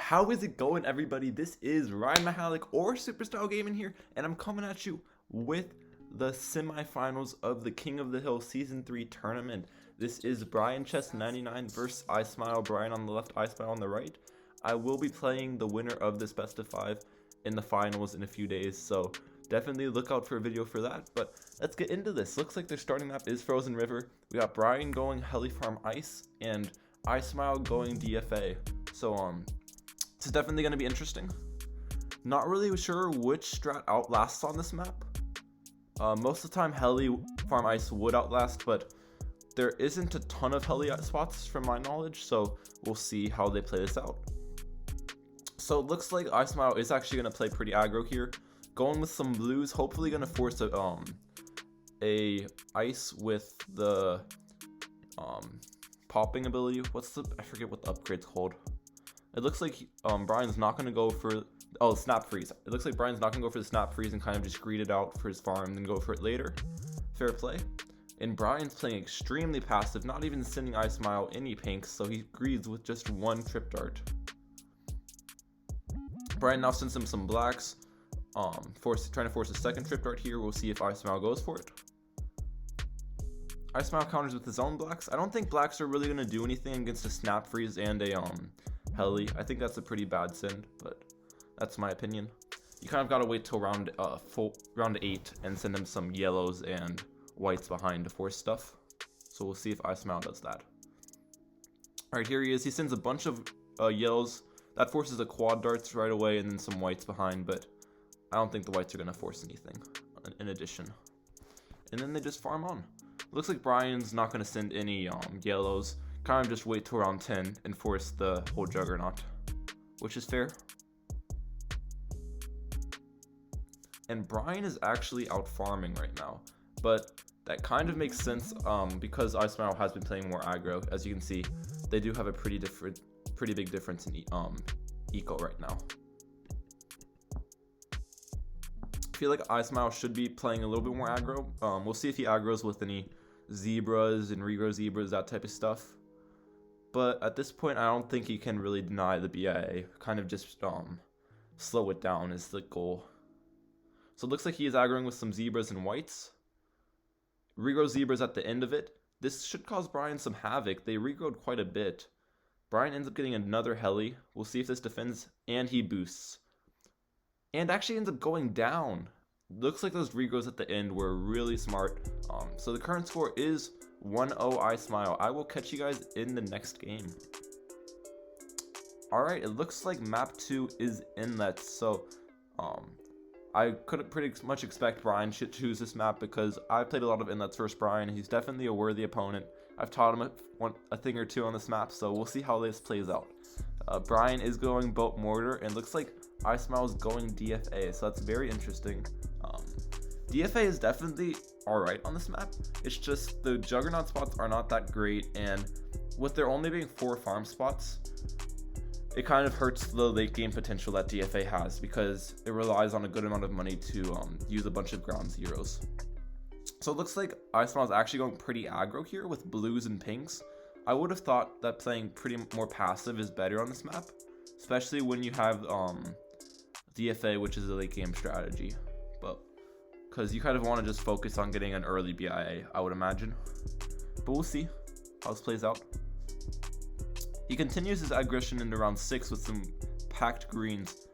how is it going, everybody? This is Ryan or Superstar Gaming here, and I'm coming at you with the semifinals of the King of the Hill Season 3 tournament. This is BryanChess99 versus Ismile. Bryan on the left, Ismile on the right. I will be playing the winner of this best of 5 in the finals in a few days, so definitely look out for a video for that. But let's get into this. Looks like their starting map is Frozen River. We got Bryan going Heli Farm Ice and Ismile going DFA. So it's definitely going to be interesting. Not really sure which strat outlasts on this map. Most of the time Heli Farm Ice would outlast, but there isn't a ton of Heli spots from my knowledge, so we'll see how they play this out. So it looks like Ismile is actually going to play pretty aggro here, going with some blues, hopefully going to force a ice with the popping ability. I forget what the upgrade's called. It looks like Bryan's not going to go for snap freeze. It looks like Bryan's not going to go for the snap freeze and kind of just greed it out for his farm and then go for it later. Fair play. And Bryan's playing extremely passive, not even sending Ismile any pinks, so he greeds with just one trip dart. Bryan now sends him some blacks, trying to force a second trip dart here. We'll see if Ismile goes for it. Ismile counters with his own blacks. I don't think blacks are really going to do anything against a snap freeze and a Heli. I think that's a pretty bad send, but that's my opinion. You kind of got to wait till round 8 and send him some yellows and whites behind to force stuff. So we'll see if Ismile does that. Alright, here he is. He sends a bunch of yellows. That forces a quad darts right away and then some whites behind, but I don't think the whites are going to force anything in addition. And then they just farm on. Looks like Bryan's not going to send any yellows. Kind of just wait till round 10 and force the whole juggernaut, which is fair. And Bryan is actually out farming right now, but that kind of makes sense because Ismile has been playing more aggro. As you can see, they do have a pretty big difference in eco right now. I feel like Ismile should be playing a little bit more aggro. We'll see if he aggroes with any zebras and regrow zebras, that type of stuff. But at this point, I don't think he can really deny the BIA. Kind of just slow it down is the goal. So it looks like he is aggroing with some zebras and whites. Regrow zebras at the end of it. This should cause Bryan some havoc. They regrowed quite a bit. Bryan ends up getting another Heli. We'll see if this defends, and he boosts. And actually ends up going down. Looks like those regrows at the end were really smart. So the current score is 1-0 Ismile. I will catch you guys in the next game. Alright, it looks like map 2 is inlets. So I could pretty much expect Bryan should choose this map because I've played a lot of inlets versus Bryan. He's definitely a worthy opponent. I've taught him a thing or two on this map, so we'll see how this plays out. Bryan is going boat mortar, and looks like Ismile is going DFA, so that's very interesting. DFA is definitely alright on this map. It's just the juggernaut spots are not that great, and with there only being 4 farm spots, it kind of hurts the late game potential that DFA has because it relies on a good amount of money to use a bunch of ground zeros. So it looks like Ismile is actually going pretty aggro here with blues and pinks. I would have thought that playing pretty more passive is better on this map, especially when you have DFA, which is a late game strategy. But because you kind of want to just focus on getting an early BIA, I would imagine. But we'll see how this plays out. He continues his aggression into round 6 with some packed greens.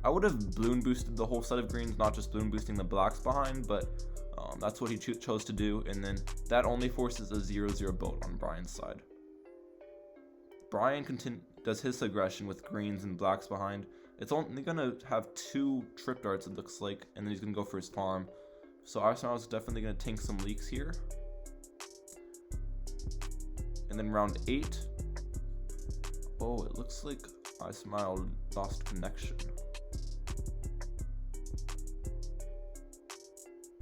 I would have balloon boosted the whole set of greens, not just balloon boosting the blacks behind, but that's what he chose to do, and then that only forces a 0-0 boat on Bryan's side. Bryan does his aggression with greens and blacks behind. It's only going to have 2 trip darts, it looks like, and then he's going to go for his farm. So Ismile is definitely going to tank some leaks here. And then round 8. Oh, it looks like Ismile lost connection.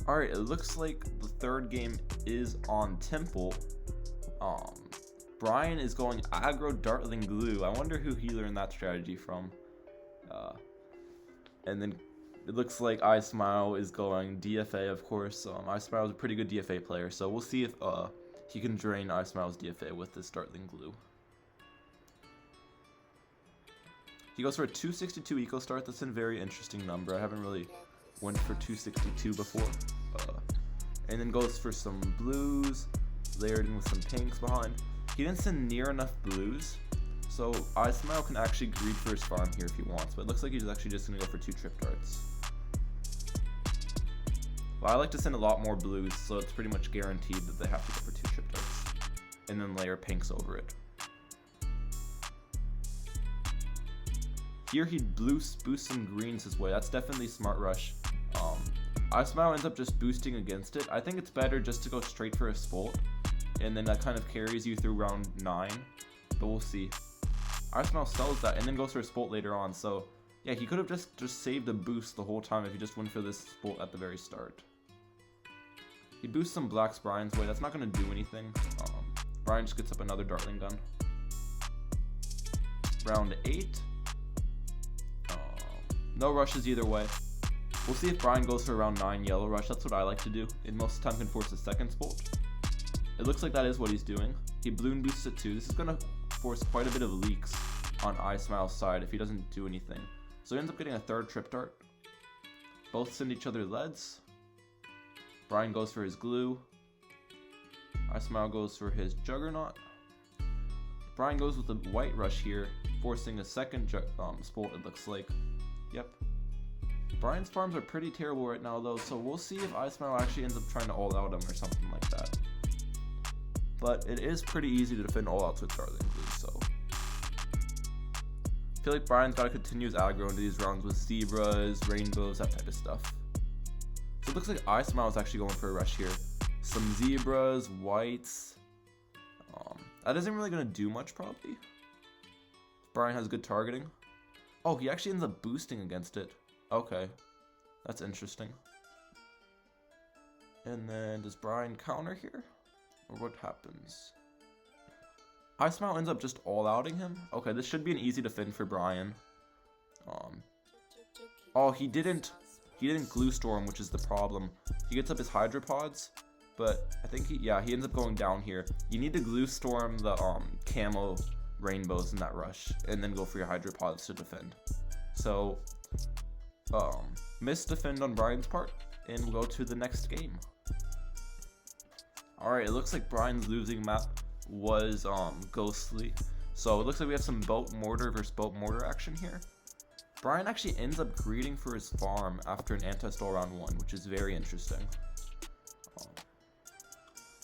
Alright, it looks like the third game is on Temple. Bryan is going aggro dartling glue. I wonder who he learned that strategy from. And then it looks like Ismile is going DFA, of course. Ismile is a pretty good DFA player, so we'll see if he can drain Ismile's DFA with this dartling glue. He goes for a 262 eco start. That's a very interesting number. I haven't really went for 262 before. And then goes for some blues, layered in with some pinks behind. He didn't send near enough blues, so Ismile can actually greed for his farm here if he wants, but it looks like he's actually just going to go for 2 trip darts. Well, I like to send a lot more blues, so it's pretty much guaranteed that they have to go for 2 trip darts, and then layer pinks over it. Here he boosts some greens his way. That's definitely smart rush. Ismile ends up just boosting against it. I think it's better just to go straight for a Spolt, and then that kind of carries you through round 9, but we'll see. Ismile sells that and then goes for a Spolt later on, so yeah, he could have just saved a boost the whole time if he just went for this Spolt at the very start. He boosts some blacks Bryan's way. That's not going to do anything. Bryan just gets up another Dartling gun. Round 8. No rushes either way. We'll see if Bryan goes for round 9 yellow rush. That's what I like to do. It most of the time can force a second Spolt. It looks like that is what he's doing. He balloon boosts it too. This is going to force quite a bit of leaks on Ismile's side if he doesn't do anything. So he ends up getting a 3rd trip dart. Both send each other leads. Bryan goes for his glue. Ismile goes for his juggernaut. Bryan goes with the white rush here, forcing a second Spolt, it looks like. Yep. Bryan's farms are pretty terrible right now though, so we'll see if Ismile actually ends up trying to all out him or something like that. But it is pretty easy to defend all outs with Dartling glue, so I feel like Bryan's got to continue his aggro into these rounds with zebras, rainbows, that type of stuff. So it looks like Ismile is actually going for a rush here. Some zebras, whites. That isn't really going to do much probably. Bryan has good targeting. Oh, he actually ends up boosting against it. Okay, that's interesting. And then does Bryan counter here? Or what happens? Ismile ends up just all-outing him. Okay, this should be an easy defend for Bryan. Oh, he didn't glue storm, which is the problem. He gets up his hydropods, but I think he ends up going down here. You need to glue storm the camo rainbows in that rush, and then go for your hydropods to defend. So missed defend on Bryan's part, and we'll go to the next game. Alright, it looks like Bryan's losing map was Ghostly. So it looks like we have some boat mortar versus boat mortar action here. Bryan actually ends up greeting for his farm after an anti-stall round 1, which is very interesting.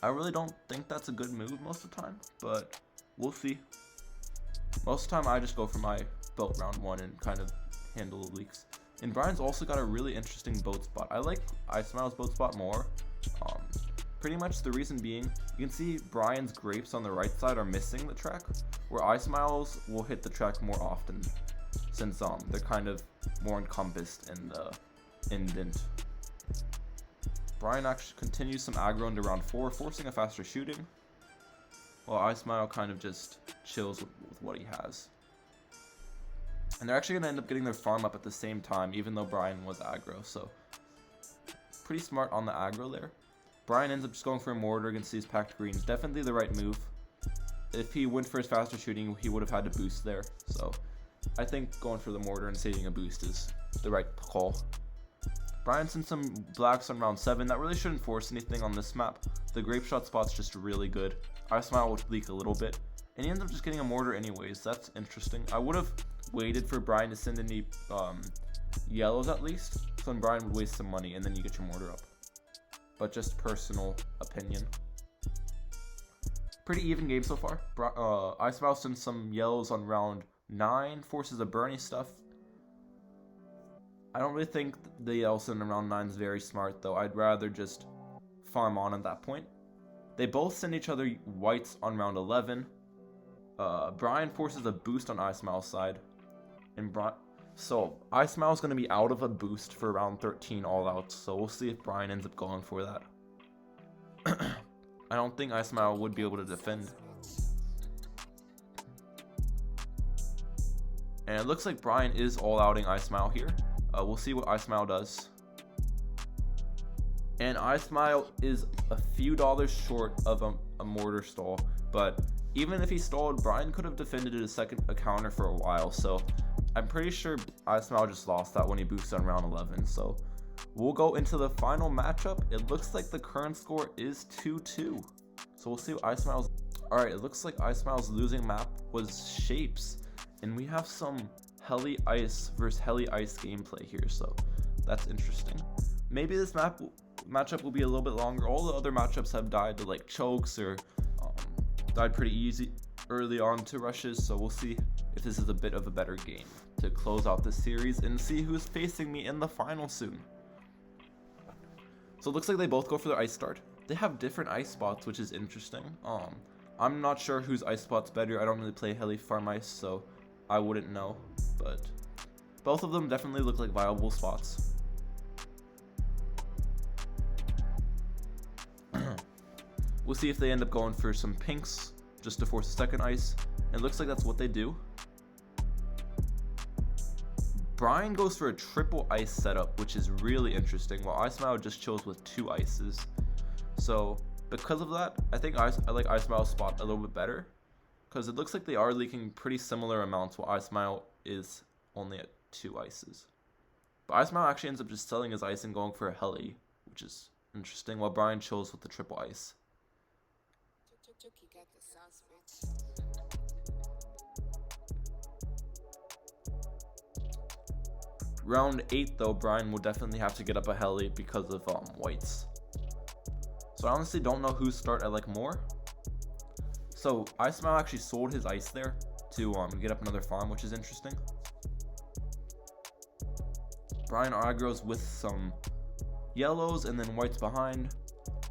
I really don't think that's a good move most of the time, but we'll see. Most of the time I just go for my boat round 1 and kind of handle the leaks. And Bryan's also got a really interesting boat spot. I like Ismile's boat spot more. Pretty much the reason being, you can see Bryan's grapes on the right side are missing the track, where Ismile's will hit the track more often, since they're kind of more encompassed in the indent. Bryan actually continues some aggro into round 4, forcing a faster shooting, while Ismile kind of just chills with what he has. And they're actually going to end up getting their farm up at the same time, even though Bryan was aggro, so pretty smart on the aggro there. Bryan ends up just going for a mortar against these packed greens. Definitely the right move. If he went for his faster shooting, he would have had to boost there. So I think going for the mortar and saving a boost is the right call. Bryan sent some blacks on round 7. That really shouldn't force anything on this map. The grape shot spot's just really good. Ismile would leak a little bit, and he ends up just getting a mortar anyways. That's interesting. I would have waited for Bryan to send any yellows at least, so then Bryan would waste some money, and then you get your mortar up. But just personal opinion. Pretty even game so far. Ismile sends some yellows on round 9, forces a Bernie stuff. I don't really think the yellow send on round 9 is very smart though. I'd rather just farm on at that point. They both send each other whites on round 11. Bryan forces a boost on Ismile's side. And so Ismile is going to be out of a boost for round 13 all out. So we'll see if Bryan ends up going for that. I don't think Ismile would be able to defend. And it looks like Bryan is all outing Ismile here. We'll see what Ismile does. And Ismile is a few dollars short of a mortar stall. But even if he stalled, Bryan could have defended a counter for a while. So I'm pretty sure Ismile just lost that when he boosted on round 11, so we'll go into the final matchup. It looks like the current score is 2-2. So we'll see what Ismile's... Alright, it looks like Ismile's losing map was Shapes. And we have some Heli Ice versus Heli Ice gameplay here, so that's interesting. Maybe this matchup will be a little bit longer. All the other matchups have died to like chokes or died pretty easy early on to rushes, so we'll see if this is a bit of a better game to close out this series and see who's facing me in the final soon. So it looks like they both go for their ice start. They have different ice spots, which is interesting. I'm not sure whose ice spot's better. I don't really play Heli Farm Ice, so I wouldn't know, but both of them definitely look like viable spots. We'll see if they end up going for some pinks just to force a second ice. It looks like that's what they do. Bryan goes for a triple ice setup, which is really interesting, while Ismile just chills with 2 ices. So because of that, I think I like Ismile's spot a little bit better, because it looks like they are leaking pretty similar amounts while Ismile is only at 2 ices. But Ismile actually ends up just selling his ice and going for a Heli, which is interesting, while Bryan chills with the triple ice. Chuki got the sauce, bitch. Round 8 though, Bryan will definitely have to get up a Heli because of whites. So I honestly don't know whose start I like more. So Ismile actually sold his ice there to get up another farm, which is interesting. Bryan aggroes with some yellows and then whites behind.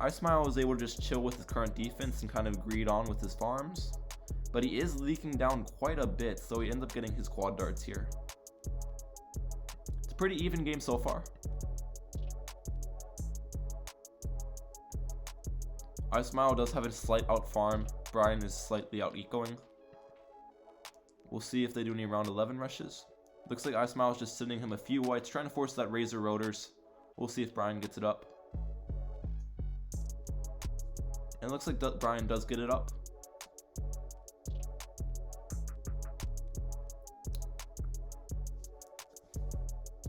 Ismile was able to just chill with his current defense and kind of greed on with his farms, but he is leaking down quite a bit, so he ends up getting his quad darts here. It's a pretty even game so far. Ismile does have a slight out farm. Bryan is slightly out ecoing. We'll see if they do any round 11 rushes. Looks like Ismile is just sending him a few whites, trying to force that Razor Rotors. We'll see if Bryan gets it up. And it looks like Bryan does get it up.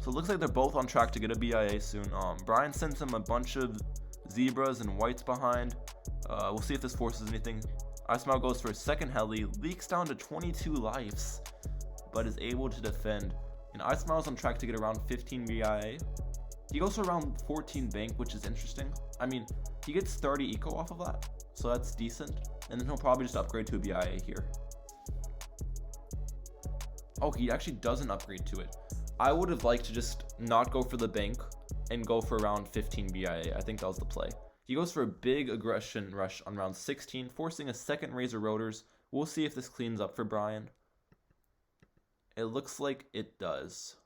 So it looks like they're both on track to get a BIA soon. Bryan sends him a bunch of zebras and whites behind. We'll see if this forces anything. Ismile goes for a second Heli, leaks down to 22 lives, but is able to defend. And Ismile's on track to get around 15 BIA. He goes for around 14 bank, which is interesting. I mean, he gets 30 eco off of that, so that's decent. And then he'll probably just upgrade to a BIA here. Oh, he actually doesn't upgrade to it. I would have liked to just not go for the bank and go for around 15 BIA. I think that was the play. He goes for a big aggression rush on round 16, forcing a second Razor Rotors. We'll see if this cleans up for Bryan. It looks like it does.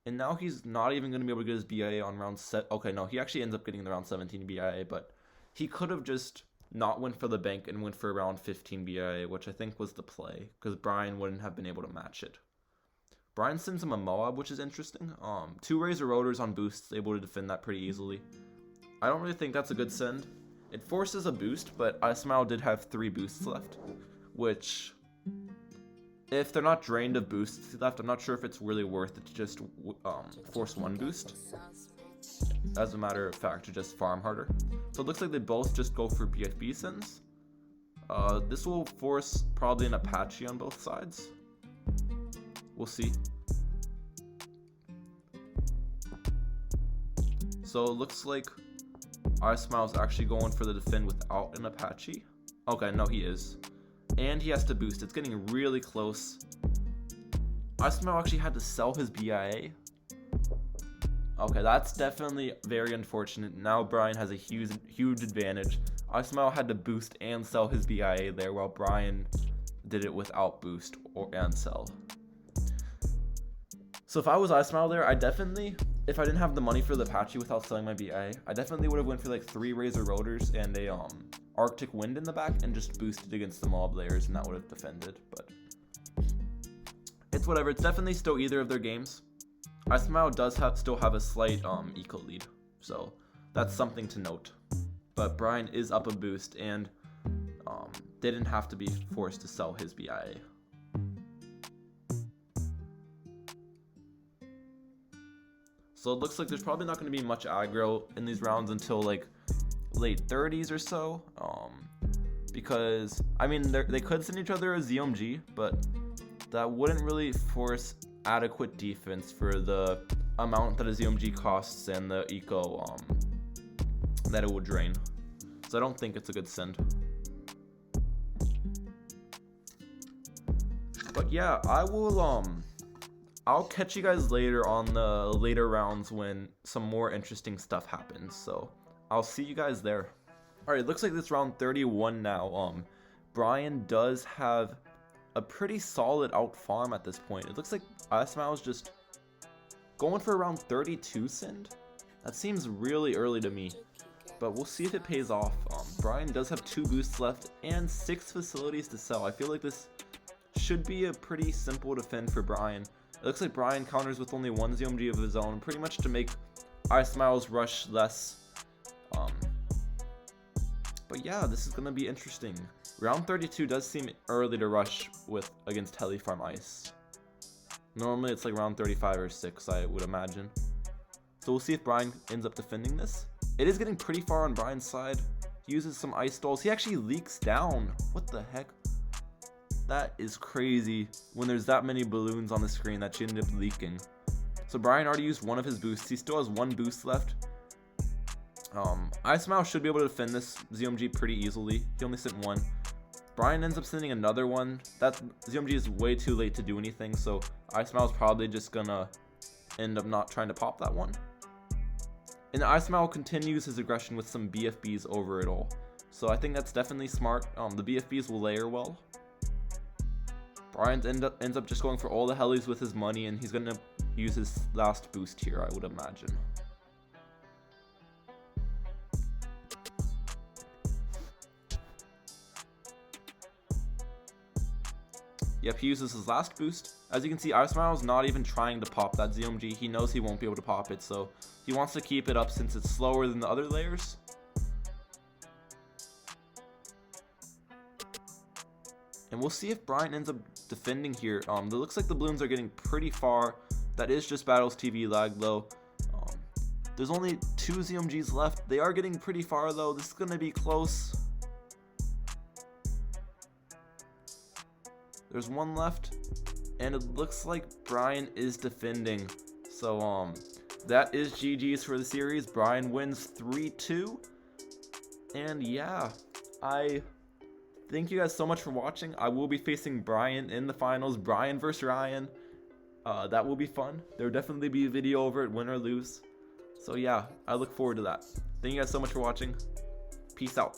And now he's not even going to be able to get his BIA on round set. Okay, no, he actually ends up getting the round 17 BIA, but he could have just not went for the bank and went for around 15 BIA, which I think was the play, because Bryan wouldn't have been able to match it. Bryan sends him a Moab, which is interesting. 2 Razor Rotors on boosts, able to defend that pretty easily. I don't really think that's a good send. It forces a boost, but Ismile did have 3 boosts left, which, if they're not drained of boosts left, I'm not sure if it's really worth it to just force 1 boost. As a matter of fact, to just farm harder. So it looks like they both just go for BFB sends. This will force probably an Apache on both sides. We'll see. So it looks like Ismile's actually going for the defend without an Apache. Okay, no, he is. And he has to boost. It's getting really close. Ismile actually had to sell his BIA. Okay, that's definitely very unfortunate. Now Bryan has a huge advantage. Ismile had to boost and sell his BIA there, while Bryan did it without boost and sell. So if I was Ismile there, I definitely, if I didn't have the money for the Apache without selling my BIA, I definitely would have went for like 3 Razor Rotors and a Arctic Wind in the back and just boosted against the mob layers, and that would have defended. But it's whatever. It's definitely still either of their games. Ismile does still have a slight eco lead, so that's something to note. But Bryan is up a boost and didn't have to be forced to sell his BIA. So it looks like there's probably not going to be much aggro in these rounds until like late 30s or so. Because I mean they could send each other a ZOMG, but that wouldn't really force adequate defense for the amount that a ZOMG costs and the eco that it would drain. So I don't think it's a good send. But yeah, I'll catch you guys later on the later rounds when some more interesting stuff happens. So I'll see you guys there. Alright, it looks like this round 31 now. Bryan does have a pretty solid out farm at this point. It looks like Ismile is just going for around 32 send. That seems really early to me, but we'll see if it pays off. Bryan does have 2 boosts left and 6 facilities to sell. I feel like this should be a pretty simple defend for Bryan. It looks like Bryan counters with only 1 ZOMG of his own, pretty much to make Ismile's rush less. But yeah, this is gonna be interesting. Round 32 does seem early to rush against Heli Farm Ice. Normally it's like round 35 or 6, I would imagine. So we'll see if Bryan ends up defending this. It is getting pretty far on Bryan's side. He uses some ice stalls. He actually leaks down. What the heck? That is crazy when there's that many balloons on the screen that she ended up leaking. So Bryan already used one of his boosts. He still has 1 boost left. Ismile should be able to defend this ZOMG pretty easily. He only sent 1. Bryan ends up sending another one. That ZOMG is way too late to do anything, so Ismile is probably just gonna end up not trying to pop that one. And Ismile continues his aggression with some BFBs over it all. So I think that's definitely smart. The BFBs will layer well. Bryan ends up just going for all the helis with his money, and he's gonna use his last boost here, I would imagine. Yep, he uses his last boost. As you can see, Ismile is not even trying to pop that ZOMG. He knows he won't be able to pop it, so he wants to keep it up since it's slower than the other layers. And we'll see if Bryan ends up defending here. It looks like the balloons are getting pretty far. That is just Battles TV lag though. There's only 2 ZOMGs left. They are getting pretty far though. This is gonna be close. There's 1 left, and it looks like Bryan is defending. So that is GG's for the series. Bryan wins 3-2. And yeah, I thank you guys so much for watching. I will be facing Bryan in the finals, Bryan versus Ryan. That will be fun. There will definitely be a video over it, win or lose. So yeah, I look forward to that. Thank you guys so much for watching. Peace out.